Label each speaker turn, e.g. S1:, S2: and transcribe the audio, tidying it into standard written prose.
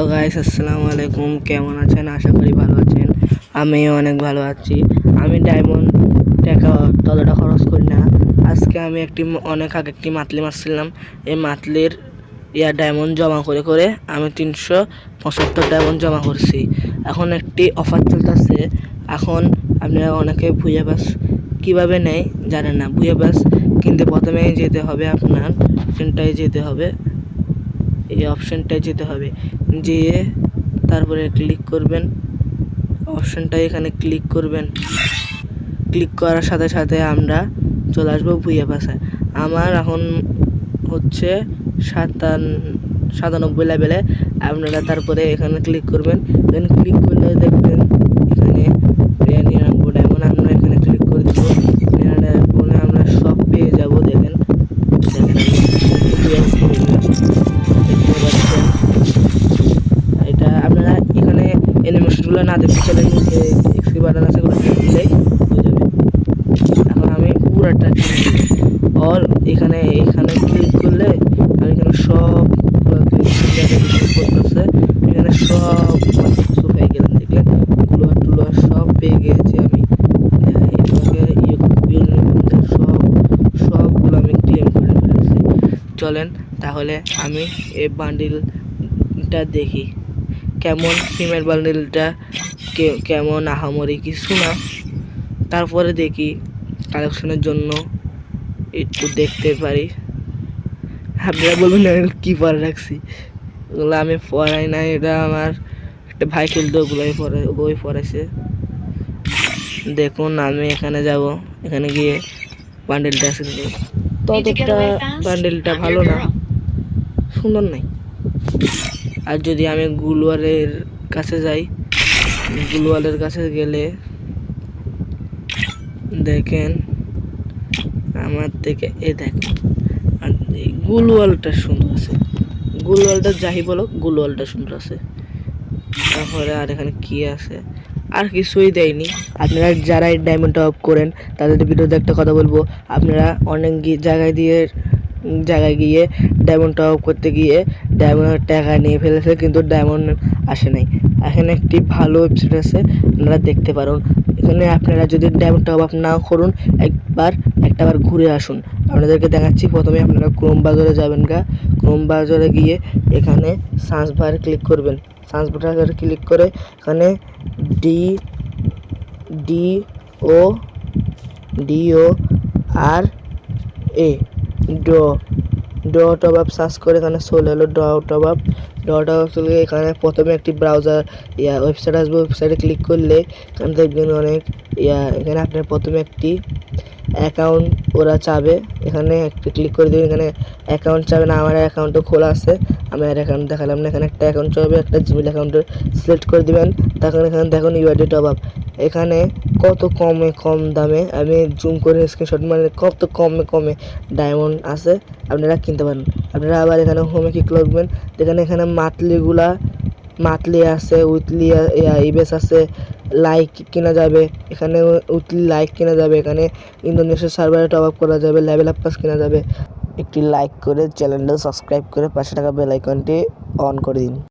S1: তো গাইস আসসালামু আলাইকুম, কেমন আছেন? আশা করি ভালো আছেন। আমিও অনেক ভালো আছি। আমি ডায়মন্ড টাকা ততটা খরচ করি না। আজকে আমি অনেক আগে একটি মাতলি মারছিলাম। এই মাতলির ডায়মন্ড জমা করে করে আমি 375 ডায়মন্ড জমা করছি। এখন একটি অফার চলতেছে। এখন আপনারা অনেকে ভুইয়া বাস কীভাবে নেয় জানেন না। ভুইয়া বাস কিনতে প্রথমে যেতে হবে, আপনার সেন্টারে যেতে হবে, এই অপশনটায় যেতে হবে, যেয়ে তারপরে ক্লিক করবেন অপশনটায়, এখানে ক্লিক করবেন। ক্লিক করার সাথে সাথে আমরা চলে আসবো ভুইয়া পাশে। আমার এখন হচ্ছে 97 লেভেলে। আপনারা তারপরে এখানে ক্লিক করবেন। এখানে ক্লিক করলে দেখবেন এখানে 99 ডায়মন্ড। আমরা এখানে ক্লিক করে দেবো। 99 আমরা সব পেয়ে যাব। দেখেন এটা আপনারা এখানে অ্যানিমেশনগুলো না দেখতে চলে এক্সপি বাটন আছে, ওগুলো দিলেই হয়ে যাবে। এখন আমি পুরাটা অল এখানে ক্লিক করলে আমি এখানে সব করতেছে, এখানে সব কিছু পেয়ে গেলাম। দেখলেন গুলো সব পেয়ে গিয়েছি আমি। সবগুলো আমি ক্লেম করে ফেলেছি। চলেন তাহলে আমি এই বান্ডিলটা দেখি কেমন। ফিমেল বান্ডিলটা কেমন, আহামরি কিছু না। তারপরে দেখি কালেকশনের জন্য একটু দেখতে পারি। আপনারা বলবেন কি পরে রাখছি, ওগুলো আমি পড়াই না। এটা আমার একটা ভাই খেলতো, ওগুলোই ওই পড়াইছে। দেখুন আমি এখানে যাব, এখানে গিয়ে বান্ডেলটা আছে, ততটা বান্ডেলটা ভালো না, সুন্দর নাই। আর যদি আমি গুলওয়ালের কাছে যাই, গুলওয়ালের কাছে গেলে দেখেন আমার থেকে দেখেন আর গুলওয়ালটা সুন্দর আছে। গুলওয়ালটা যাই বলো, গুলওয়ালটা সুন্দর আছে। তারপরে আর এখানে কি আছে, আর কিছুই দেয়নি। আপনারা যারা এই ডায়মন্ডটা অফ করেন তাদের ভিডিওতে একটা কথা বলবো, আপনারা অনেক জায়গায় গিয়ে ডায়মন্ডটা অফ করতে গিয়ে ডায়মন্ডের টাকা নিয়ে ফেলেছে, কিন্তু ডায়মন্ড আসে নাই। এখানে একটি ভালো ওয়েবসাইট আছে, আপনারা দেখতে পারেন। এখানে আপনারা যদি ডায়মন্ডটা অফ না করুন, একটাবার ঘুরে আসুন। আপনাদেরকে দেখাচ্ছি। প্রথমে আপনারা ক্রোম বাজারে যাবেন। ক্রোম বাজারে গিয়ে এখানে সার্চ বারে ক্লিক করবেন। সার্চ বারে ক্লিক করে এখানে DOR টপ আপ সার্চ করে এখানে চলে এলো টপ আপ চলে। এখানে প্রথমে একটি ব্রাউজার ওয়েবসাইট আসবে। ওয়েবসাইটে ক্লিক করলে এখানে দেখবেন অনেক এখানে আপনার প্রথমে একটি অ্যাকাউন্ট ওরা চাবে, এখানে একটু ক্লিক করে দেবেন। এখানে অ্যাকাউন্ট চাবে না, আমার অ্যাকাউন্টও খোলা আছে, আমি আর অ্যাকাউন্ট দেখালাম না। এখানে একটা অ্যাকাউন্ট চাবে, একটা জিমেল অ্যাকাউন্ট সিলেক্ট করে দিবেন। তখন এখানে দেখুন ইউআইডি টপ আপ, এখানে কত কম দামে, আমি জুম করে স্ক্রিনশট মানে কত কমে ডায়মন্ড আছে, আপনারা কিনতে পারেন। আপনারা আবার এখানে হোমে ক্লিক করবেন। এখানে মাতলি আছে, উইকলি ইবেস আছে, লাইক কেনা যাবে। এখানে উইকলি লাইক কেনা যাবে। এখানে ইন্দোনেশিয়ার সার্ভারে টপ আপ করা যাবে, লেভেল আপ পাস কেনা যাবে। একটি লাইক করে চ্যানেলটা সাবস্ক্রাইব করে 500 টাকা বেল আইকনটি অন করে দিন।